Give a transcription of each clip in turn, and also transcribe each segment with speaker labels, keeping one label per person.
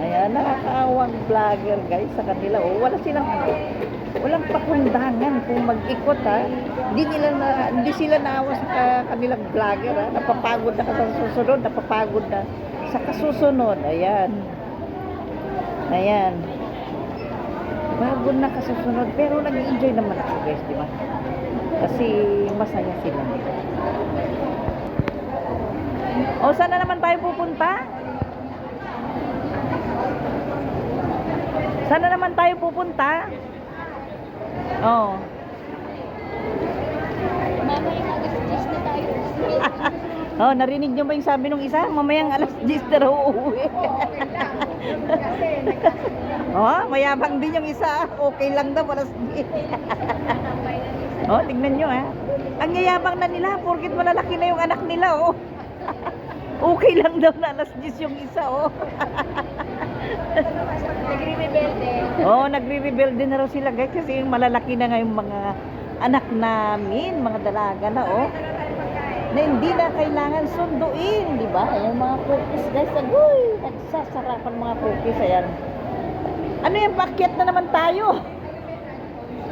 Speaker 1: Ayan, nakakaawang vlogger guys sa kanila. Oh, walang pakundangan kung mag-ikot ha. Hindi sila naawa sa kanilang vlogger ha. Napapagod na sa susunod, napapagod na sa kasusunod. Ayan. Ayan. Pagod na kasusunod, pero nag-enjoy naman ako guys, di ba? Kasi masaya sila. O, saan na naman tayo pupunta? Saan na naman tayo pupunta? Oh.
Speaker 2: Mamayang alas 10 na tayo.
Speaker 1: Oh, narinig niyo ba yung sabi nung isa? Mamayang alas 10 na raw uuwi. Oh, mayabang din yung isa. Okay lang daw alas 10. Oh, tignan niyo ha. Ang yayabang na nila porket malalaki na yung anak nila oh. Okay lang daw na alas 10 yung isa oh.
Speaker 2: Nagre-rebelde.
Speaker 1: Oh, nagre-rebelde na raw sila guys kasi yung malalaki na nga yung mga anak namin, mga dalaga na oh. Na hindi na kailangan sunduin, di ba? Yung mga cookies guys, agoy, nagsasarapan mga cookies, ayan. Ano yung paakyat na naman tayo?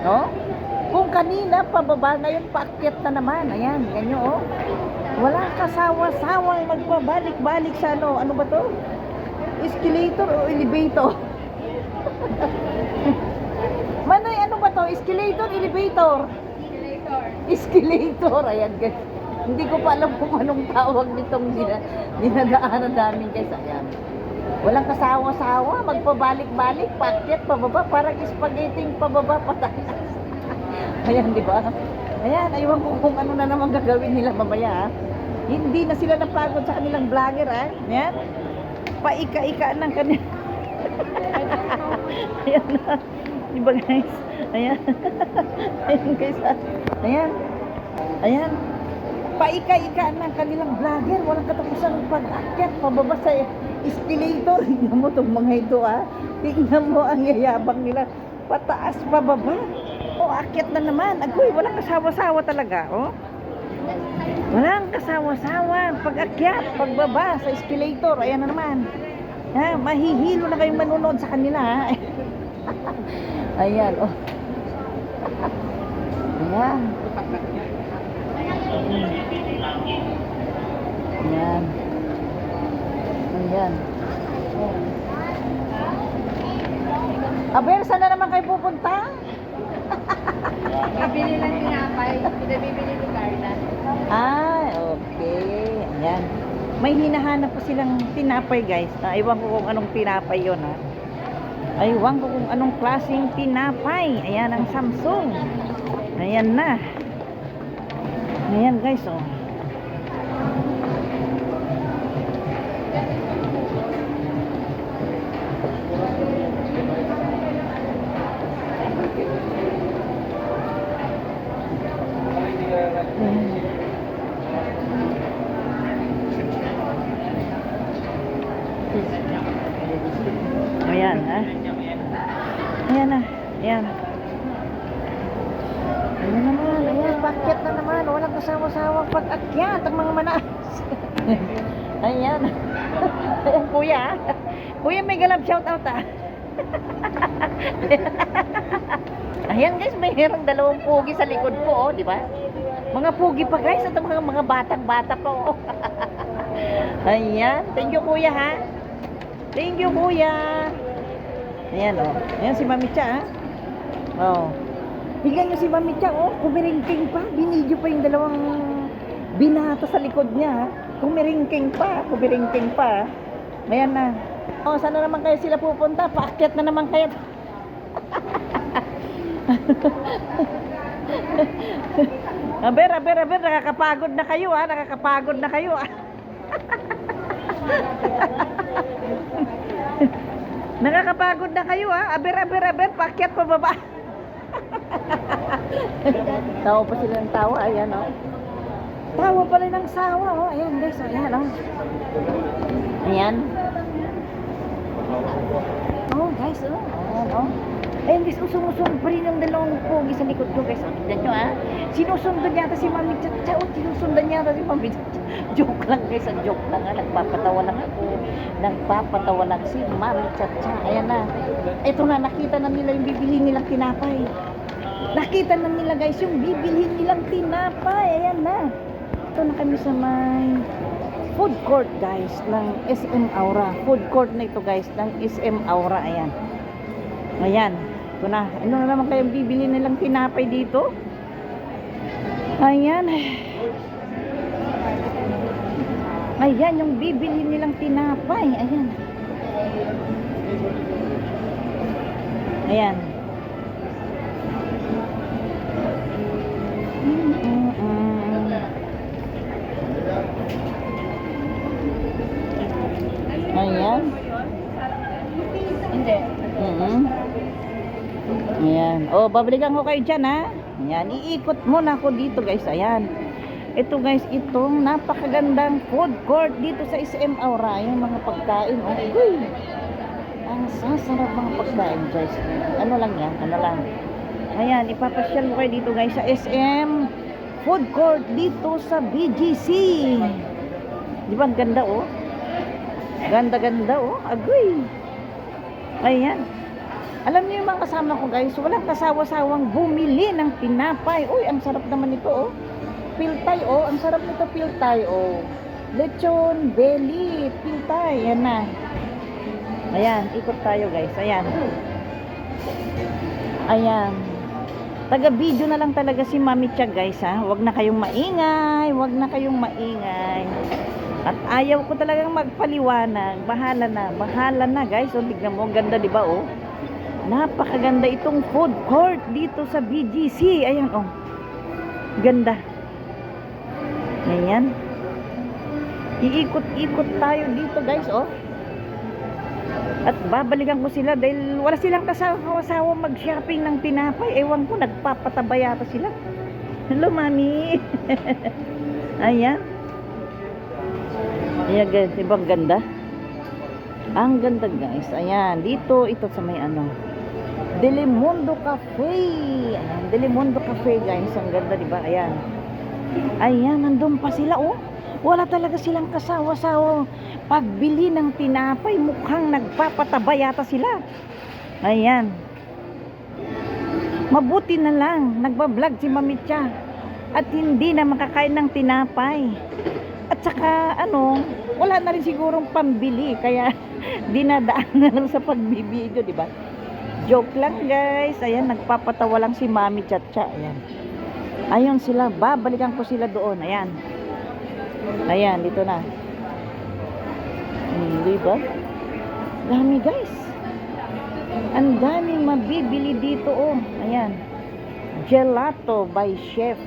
Speaker 1: No? Kung kanina pababa, ngayon paakyat na naman, ayan, ganyan oh. Wala kasawa-sawang magpabalik-balik sa ano ba to? Escalator o elevator? Manoy, ano ba to? Escalator, elevator? Escalator, ayan guys. Hindi ko pa alam kung anong tawag nitong dinadaanan namin guys. Ayan. Walang kasawa-sawa, magpabalik-balik, paakyat, pababa, parang spaghetti pababa pataas. Ayan, di ba? Ayan, aywan ko kung ano na naman gagawin nila mamaya. Hindi na sila napagod sa kanilang vlogger, ha? Ayan. Paika-ika ng kanila. Ayan na. Di ba guys? Ayan. Ayan guys. Ayan. Ayan. Paika-ika ng kanilang vlogger. Walang katapusang pag-akyat, pababa sa escalator. Tingnan mo itong mga ito ha. Tingnan mo ang yayabang nila. Pataas, pababa. O, akyat na naman. Agoy, walang kasawa-sawa talaga. Oh. Walang kasawa-sawa. Pag-akyat, pagbaba sa escalator. Ayan na naman. Ha, mahihilo na kayong manonood sa kanila ha. Ayan, oh. Ayan. Ayan. Ayan. Aber, saan na naman kayo pupunta?
Speaker 2: Bibili lang tinapay. Pinabibili ni Carla.
Speaker 1: Ah, okay. Ayan. May hinahanap pa silang tinapay guys. Ewan ko kung anong tinapay yun ha. Ewan ko kung anong klaseng tinapay. Ayan ang Samsung. Ayan na. Ayan guys oh. Ayan ha. Ayan na. Ayan. Ayan naman. Ayan. Paakyat na naman. Walang kasama-sawang pag-akyat ang mga manas. Ayan. Ayan kuya. Kuya may galab shout out ha. Ayan guys. Mayroong dalawang pugi sa likod ko oh. Di ba? Mga pugi pa guys. At mga batang-bata pa oh. Ayan. Thank you kuya ha. Thank you kuya. Ayan oh. Ayan si Mami Cha ha. Oh. Tingnan nyo si Mami Cha oh. Kumiringking pa. Binidyo pa yung dalawang binata sa likod niya ha. Kumiringking pa. Kumiringking pa. Ayan na. Oh, saan na naman kayo sila pupunta? Paakyat na naman kayo. Aber, nakakapagod na kayo ha. Nakakapagod na kayo ha. Nakakapagod na kayo ha. Aber, paakyat pababa. Tawa pa sila ng tawa. Ayan o. Tawa pala ng sawa o. Ayan guys. Ayan o. Ayan. Oh guys o. Ayan o. Ayan guys. Sumusunod pa rin ang dalawang pogi sa likod ko guys. O tignan nyo ha. Sinusundan yata si Mami Chacha. O sinusundan yata si Mami Chacha. Joke lang guys, ang joke lang nga. Nagpapatawa lang ako. Nagpapatawa lang si Mami Chacha. Ayan na. Ito na, nakita na nila yung bibili nilang tinapay. Nakita na nila guys yung bibili nilang tinapay. Ayan na. Ito na kami sa may food court guys ng SM Aura. Food court na ito guys ng SM Aura. Ayan. Ayan. Ito na. Ano na naman kayong bibili nilang tinapay dito? Ayan. Ayan yung bibili nilang tinapay. Ayan. Ayan. Ayan.
Speaker 2: Hindi.
Speaker 1: Ayan. O, babalikan ko kayo dyan, ha? Ayan. Iikot muna ako dito, guys. Ayan. Ito, guys. Itong napakagandang food court dito sa SM Aura. Yung mga pagkain. Oh, uy. Ang sasarap mga pagkain, guys. Ano lang yan? Ano lang. Ayan. Ipapasyal ko kayo dito, guys. Sa SM food court dito sa BGC. Di ba? Ang ganda, oh. Ganda-ganda, oh. Agoy. Ayan. Alam niyo yung mga kasama ko guys, walang kasawa-sawang bumili ng tinapay. Uy, ang sarap naman ito, oh. Piltay, oh. Ang sarap nito, piltay, oh. Lechon, belly, piltay. Yan na. Ayan, ikot tayo guys. Ayan. Ayan. Taga-video na lang talaga si Mami Tia guys, ha. Huwag na kayong maingay. Huwag na kayong maingay. At ayaw ko talagang magpaliwanag. Bahala na guys. O, tignan mo, ang ganda, di ba, oh? Napakaganda itong food court dito sa BGC. Ayan, oh. Ganda. Ayan. Iikot-ikot tayo dito, guys, oh. At babalikan ko sila dahil wala silang kasawa mag-shopping ng tinapay. Ewan ko, nagpapatabay yata sila. Hello, Mami. Ayan. Ayan guys, ibang ganda. Ang ganda guys. Ayan, dito ito sa may ano, Delimundo Cafe. Ayan, Delimundo Cafe guys. Ang ganda, di ba? Ayan. Ayan, nandun pa sila, oh. Wala talaga silang kasawa-sawa pagbili ng tinapay. Mukhang nagpapataba yata sila. Ayan. Mabuti na lang nagbablog si Mami Tia at hindi na makakain ng tinapay. At saka ano, wala na rin sigurong pambili kaya dinadaan na lang sa pagbibideo, di ba? Joke lang guys. Ayan, nagpapatawa lang si Mami Chacha. Ayan. Ayun sila, babalikan ko sila doon. Ayan. Ayan, dito na. Di ba? Dami guys. Ang daming mabibili dito, oh. Ayan. Gelato by Chef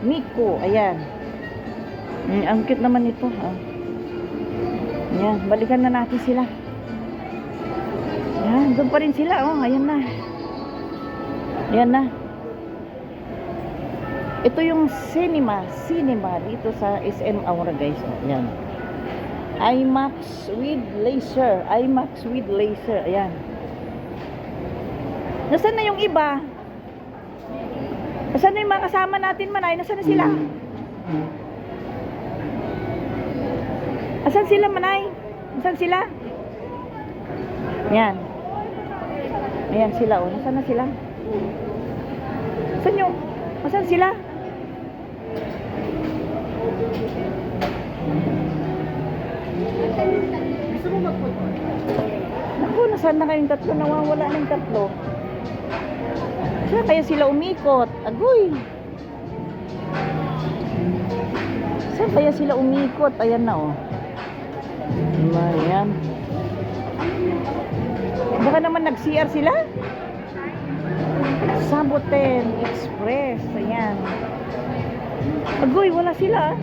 Speaker 1: Miko. Ayan. Ang cute naman ito, ha. Ayan, balikan na natin sila. Ayan, doon pa rin sila, oh. Ayan na. Ayan na. Ito yung cinema dito sa SM Aura guys. Ayan. IMAX with laser. IMAX with laser. Ayan. Nasaan na yung iba? Nasaan na yung mga kasama natin, Manay? Nasaan na sila? Nasaan sila, Manay? Nasaan sila? Ayan. Ayan sila, oh. Nasaan na sila? Nasaan yung? Nasaan sila?
Speaker 2: Gusto mo mag-photo?
Speaker 1: Naku, nasaan na kayong tatlo? Nawawala ng tatlo. Saan kaya sila umikot? Agoy! Saan kaya sila umikot? Ayan na, oh. Ayan. Baka naman nag-CR sila? Saboten Express. Ayan. Agoy, wala sila.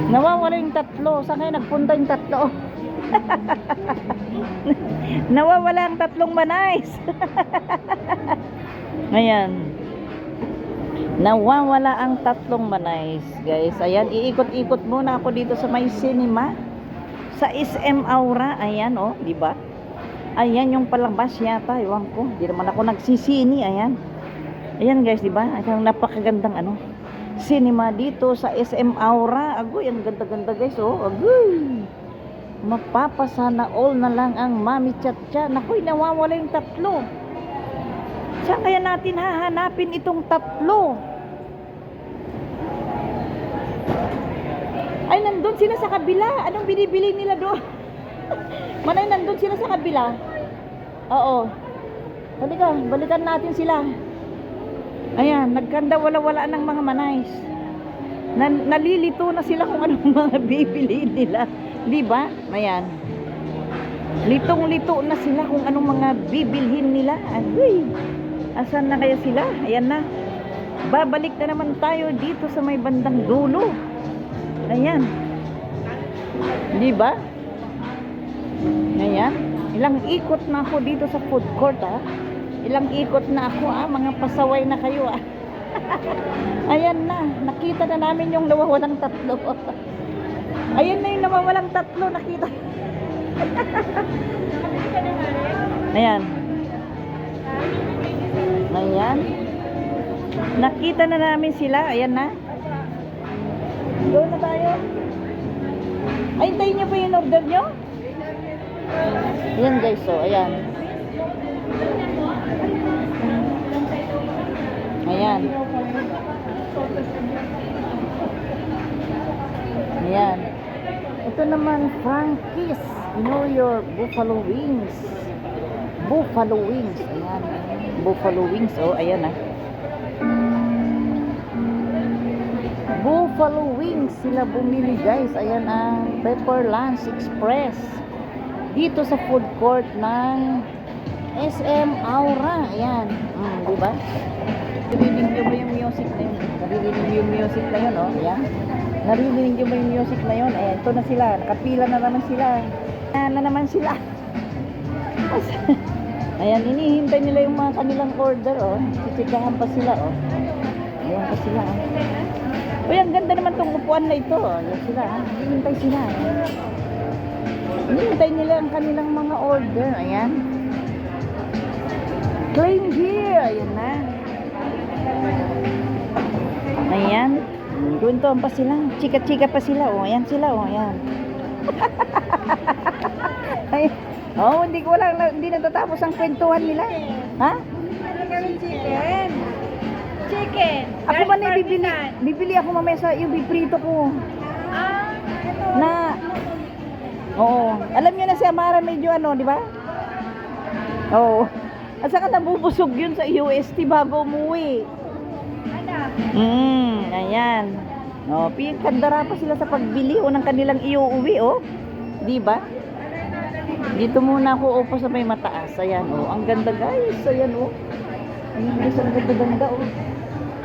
Speaker 1: Nawawala yung tatlo. Saan kayo nagpunta yung tatlo? Nawawala ang tatlong Manays. Ayan. Nawawala ang tatlong Manays, guys. Ayan, iikot-ikot muna ako dito sa may cinema. Sa SM Aura. Ayan, oh, di ba? Ayan yung palabas yata. Iwan ko. Di naman ako nagsisini. Ayan. Ayan, guys, di ba? Ang napakagandang ano. cinema dito sa SM Aura. Agoy, ang ganda-ganda guys, oh. Agoy. Mapapasana all na lang ang Mami Chacha. Nakoy, nawawala yung tatlo. Saan kaya natin hahanapin itong tatlo? Ay, nandun sila sa kabila. Anong binibili nila doon? Manay, nandun sila sa kabila. Oo. Halika, balikan natin sila. Ayan, nagkanda wala-wala ng mga manays. Nalilito na sila kung anong mga bibili nila. Di ba? Ayan. Litong-lito na sila kung anong mga bibilhin nila. Ay, asan na kaya sila? Ayan na. Babalik na naman tayo dito sa may bandang dulo. Ayan. Di ba? Ayan. Ilang ikot na ako dito sa food court, ha? Ilang ikot na ako, mga pasaway na kayo, Ayan na, nakita na namin yung nawawalang tatlo. Ayan na yung nawawalang tatlo, nakita. Ayan. Ayan. Nakita na namin sila, ayan na. Go na tayo. Ay, hintayin nyo pa yung order nyo? Ayan guys, so, ayan. Ayan. Ayan. Ito naman, Frankie's New York Buffalo Wings. Buffalo Wings. Ayan. Buffalo Wings. Oh, ayan ah. Buffalo Wings sila bumili guys. Ayan ang Pepper Lunch Express. Dito sa food court ng SM Aura. Ayan. Diba? Narinig nyo ba yung music na yun? Narinig nyo yung music na yun, oh. Ayan. Narinig nyo ba yung music na yun? Ayan, ito na sila. Nakapila na naman sila. Ayan na naman sila. Ayan, inihintay nila yung mga kanilang order, oh. Sisikahan pa sila, oh. Ayan pa sila, oh. Uy, ang ganda naman tong upuan na ito, oh. Ayan sila, oh. Hinihintay sila, oh. Hinihintay nila ang kanilang mga order. Ayan. Claim here. Ayan na. Ayan. Guntuan pa sila. Chika-chika pa sila. O, ayan sila. O, ayan. Ay, oh, hindi natatapos ang kwentuhan nila. Ha?
Speaker 2: Chicken. Chicken.
Speaker 1: Ako man ay bibili ako mamaya sa yung biprito ko.
Speaker 2: Ito.
Speaker 1: Na, oo. Alam niyo na si Amara medyo di ba? Oo. At saka nabubusog yun sa UST bago umuwi. Ayan. Oh, kandara pa sila sa pagbili ng kanilang iuuwi, oh. 'Di ba? Dito muna ako upo sa may mataas. Ayan, oh. Ang ganda, guys. Ayan, oh. Ayan, guys, ang ganda, oh.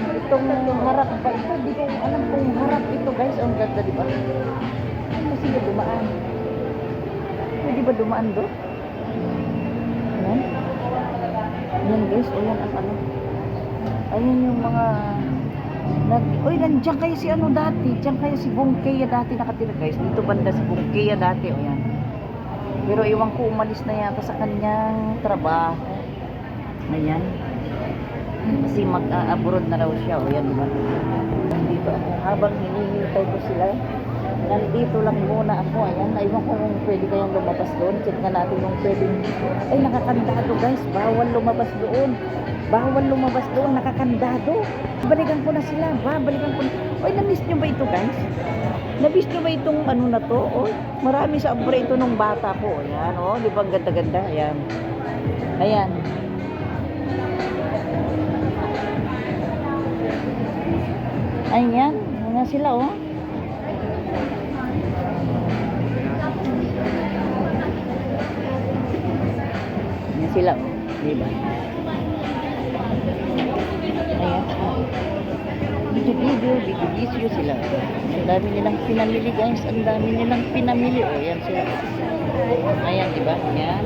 Speaker 1: Itong harap pa ito, di ko alam kung harap ito, guys. Ang ganda, 'di ba? Ano sila dumaan? Pwede ba dumaan do? Ayan. Ayan, guys. O, yan ang ano. Ayan yung mga uy, nandiyan kayo si dati. Diyan kayo si Bongkea dati nakatira, guys. Dito banda si Bongkea dati. O yan. Pero iwan ko umalis na yata sa kanyang trabaho. Ayan. Kasi mag-abroad na raw siya. O yan, diba? Nandito ako. Habang hinihintay ko sila, nandito lang muna ako. Ayan. Iwan ko kung pwede kayong lumabas doon. Check na natin yung pwede. Ay, nakakandado, guys. Bawal lumabas doon. Bawal lumabas doon, nakakandado. Balikan ko na sila, balikan ko na. Oy, na-miss nyo ba ito, guys? Na-miss nyo ba itong ano na to? Oh, marami sa abra ito nung bata ko. Ayan, oh, di ba ang ganda-ganda? Ayan. Ayan. Ayan, ayan sila, oh. Ayan sila, oh. Di ba? Ayan. Video sila. Ang dami nilang pinamili, guys. Ang dami nilang pinamili. O, yan sila. Ayan, diba? Ayan.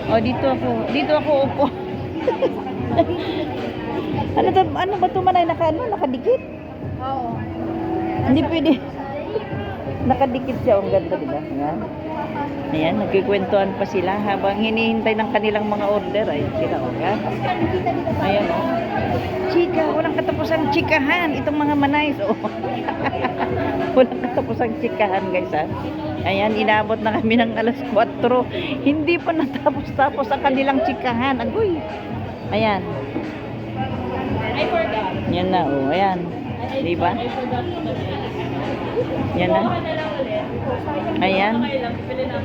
Speaker 1: O, dito ako upo. Ano ba ito, Manay? Nakadikit?
Speaker 2: Oo.
Speaker 1: Hindi pwede. Nakadikit siya. Ang ganda, diba? Ayan. Ayan, nagkikwentuhan pa sila habang hinihintay ng kanilang mga order. Ayun sila, okay? Ayan, oh. Chika, walang katapusang chikahan. Itong mga manays, oh. Walang katapusang chikahan, guys, ha? Ayan, inabot na kami ng alas 4. Hindi pa natapos-tapos ang kanilang chikahan. Agoy. Ayan. Yan na, oh. Ayan. Diba? Yan na. Ayan.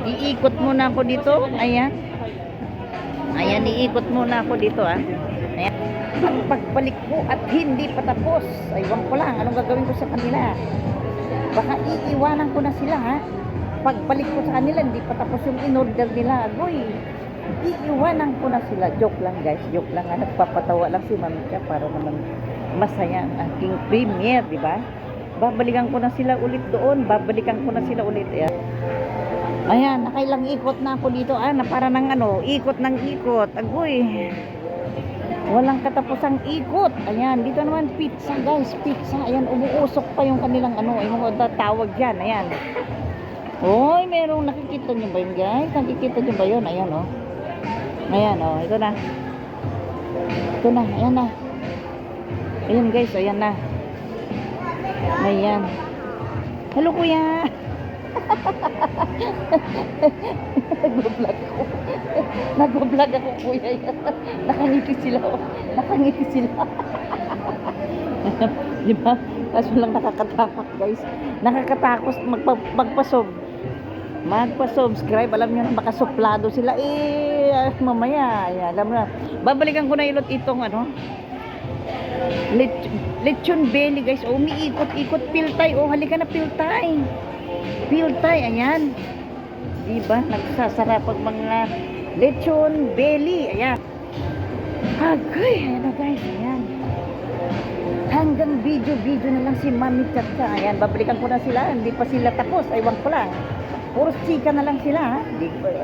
Speaker 1: Iikot muna ako dito. Ayan. Ayan, iikot muna ako dito, ah. Ayan. At pagbalik ko at hindi pa tapos. Aywan ko lang. Anong gagawin ko sa kanila? Baka iiwanan ko na sila, ha? Pagbalik ko sa kanila, hindi pa tapos yung in-order nila. Agoy. Iiwanan ko na sila. Joke lang, guys. Joke lang. Nagpapatawa lang si Mamika para naman masaya ang aking premiere, di ba? Babalikan ko na sila ulit doon. Babalikan ko na sila ulit. Ayan. Ayan, nakailang ikot na ako dito. Na para ng ano, ikot ng ikot. Agoy. Walang katapusang ikot. Ayan, dito naman pizza, guys. Pizza. Ayan, umuusok pa yung kanilang ano, yung tawag dyan. Ayan. Oy, merong nakikita nyo ba yun, guys? Nakikita nyo ba yun? Ayan, oh. Ayan, oh. Ito na. Ito na. Ayan na. Ayan, guys. Ayan na. Ayan. Hello, kuya. Nag-vlog ako. Nag-vlog ako, kuya. Nakangiti sila. Oh. Nakangiti sila. Di ba? Kaso lang nakakatakot, guys. Nakakatakot magpa-subscribe. Alam nyo na, baka suplado sila. Mamaya. Ayan, alam mo na. Babalikan ko na ilot itong ano. Lechon belly, guys. Oh, umiikot-ikot. Piltay. Oh, halika na, piltay. Piltay, ayan. Diba? Nagsasarap ang mga lechon belly. Ayan. Agay. Ayan na, guys. Ayan. Hanggang video na lang si Mami Chacha. Ayan, babalikan ko na sila. Hindi pa sila tapos. Aywan ko lang. Puro chika na lang sila, ha?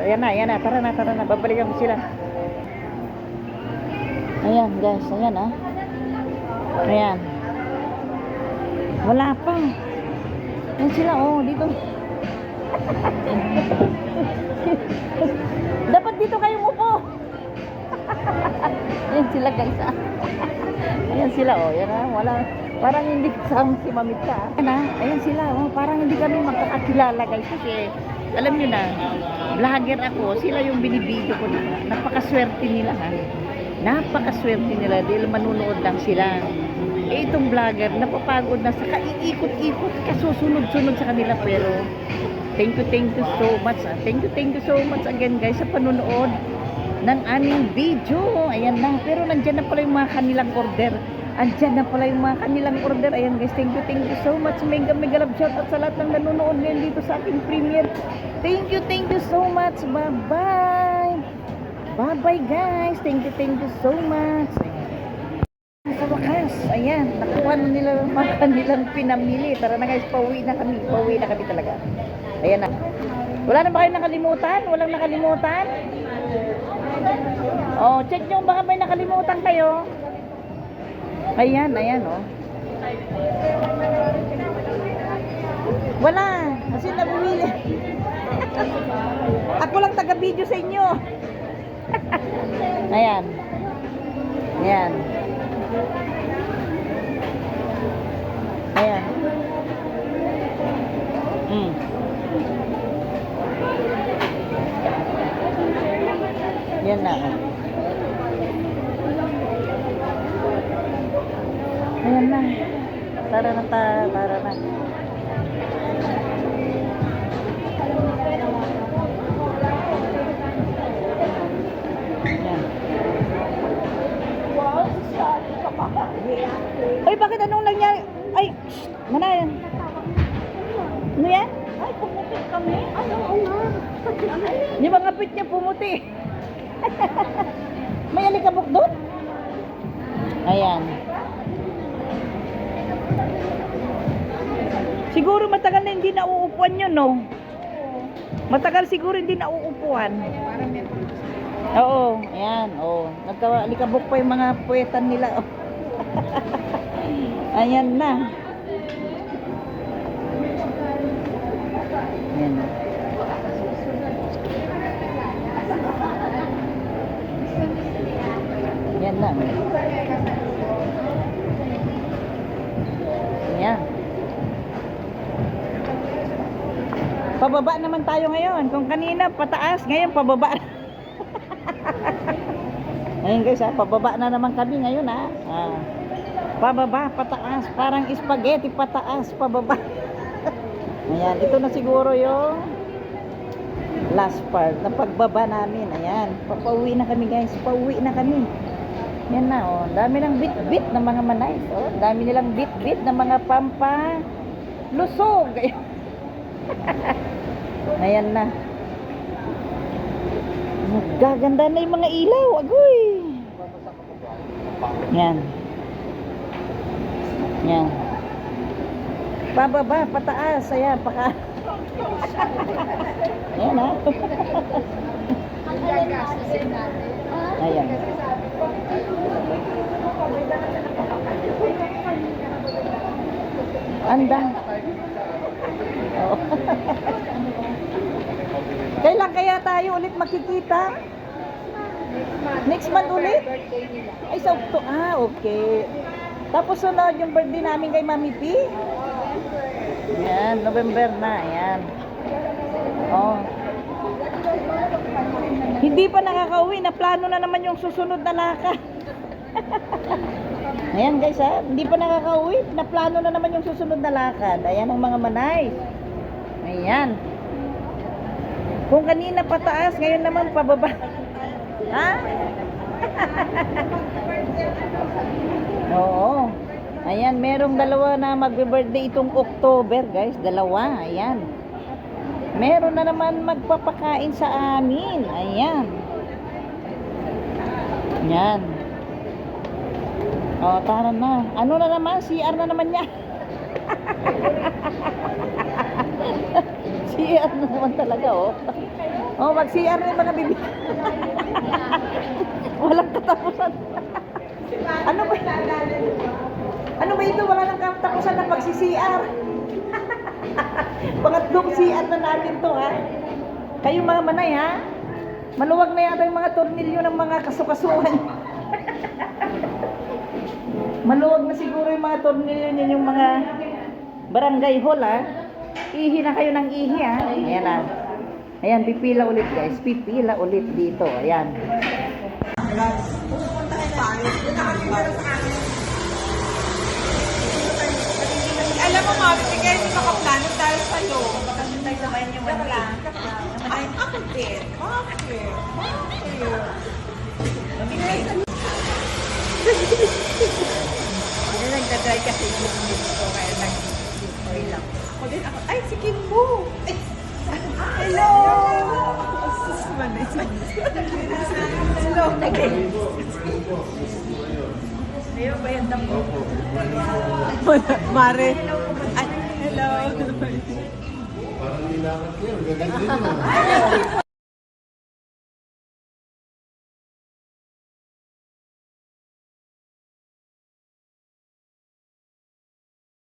Speaker 1: Ayan na. Tara na. Babalikan ko sila. Ayan, guys. Ayan, ha? Ayan. Wala pa. Ayan sila, oh. Dito. Dapat dito kayo upo. Ayan sila, guys, ha? Ayan sila, oh. Ayan, ha? Wala. Parang hindi kasama si Mamita. Ayan sila, oh. Parang hindi kami magkakakilala, guys. Kasi, alam nyo na, vlogger ako. Sila yung binibidyo ko nila. Napakaswerte nila, ha. Napakaswerte nila. Dahil manunood lang sila. Itong vlogger, napapagod na sa kaiikot-ikot, kasusunod-sunod sa kanila. Pero, thank you so much. Thank you so much again, guys, sa panunood ng aming video. Ayan na. Pero nandyan na pala yung mga kanilang order. Andyan na pala yung mga kanilang order. Ayan, guys, thank you so much. Mega love shoutout sa lahat ng nanonood ngayon dito sa aking premiere. Thank you so much. Bye-bye. Bye-bye, guys. Thank you so much. Sa wakas, ayan, nakuha na nila mga kanilang pinamili. Tara na, guys, pauwi na kami talaga. Ayan na. Wala na ba kayong nakalimutan? Walang nakalimutan? Oh, check nyo baka may nakalimutan kayo. Ayan, oh. Wala, kasi nabumili. Ako lang taga-video sa inyo. Ayan. Ayan. Ayan. Yan na. Ayan na. Tara na. Ay, bakit anong nangyari? Ay, shh, mana yan? Ano yan?
Speaker 2: Ay, pumutik kami. Ay, oo nga.
Speaker 1: Di ba ngapit niya pumuti? May alikabok doon? Ayan. Siguro matagal na hindi nauupuan yun, no? Matagal siguro hindi nauupuan. Oo, ayan, oh. Nagka-alikabok pa yung mga puwetan nila. Ayan na. Yan. Yan lang. Yan. Pababa naman tayo ngayon. Kung kanina pataas, ngayon pababa. Ngayon guys, pababa na naman kami ngayon pababa, pataas, parang spaghetti, pataas, pababa. Ayan, ito na siguro yung last part na pagbaba namin. Ayan, papauwi na kami guys, pauwi na kami. Yan na, oh, dami ng bit-bit ng mga manay. Oh, dami nilang bit-bit ng mga pampa lusog. Ayan na. Gaganda na yung mga ilaw, agoy. Yan. Yan. Pababa, pataas, ayan, paka. Ayan ha. Ayan. Anda. Oh. Kailan kaya tayo ulit makikita? Next month ulit? Ay, sa okay. Tapos sunod yung birthday namin kay Mami P. Yan, November na, ayan. Oh. Hindi pa nakakauwi, na plano na naman yung susunod na lakad. Ayan guys hindi pa nakakauwi, na plano na naman yung susunod na lakad. Ayan ang mga manay. Ayan. Kung kanina pataas, ngayon naman pababa. Ha? Oo. Ayan, merong dalawa na magbe-birthday itong October, guys. Dalawa, ayan. Meron na naman magpapakain sa amin. Ayan. Ayan. O, tara na. Ano na naman? CR na naman niya. CR na naman talaga, oh. Oh, mag-CR na yung mga bibi. Walang katapusan. Ano ba? Ano ba ito? Wala nang katapusan na pag-CR. Pangatlong CR na natin to, ha? Kayo mga manay, ha? Maluwag na yata yung mga tornilyo ng mga kasukasuhan. Maluwag na siguro yung mga tornilyo niyo, yung mga barangay hall, ha? Ihi na kayo ng ihi, ha? Ayan, ha? Ayan, pipila ulit, guys. Pipila ulit dito. Ayan.
Speaker 2: Alam mo, Mami, kaya hindi makaplano tayo sa'yo. Kasi tayo naman yung wala. Ay, ako din. Bakit? Bakit? Nagdadry kasi yung news ko, kaya nag-oil lang. Ako din ako. Ay, si Kimbo! Hello! Hello! Ayun ba yan damo? Mare. Ay, hello.
Speaker 3: Parang nilakad kayo. Gaganda din.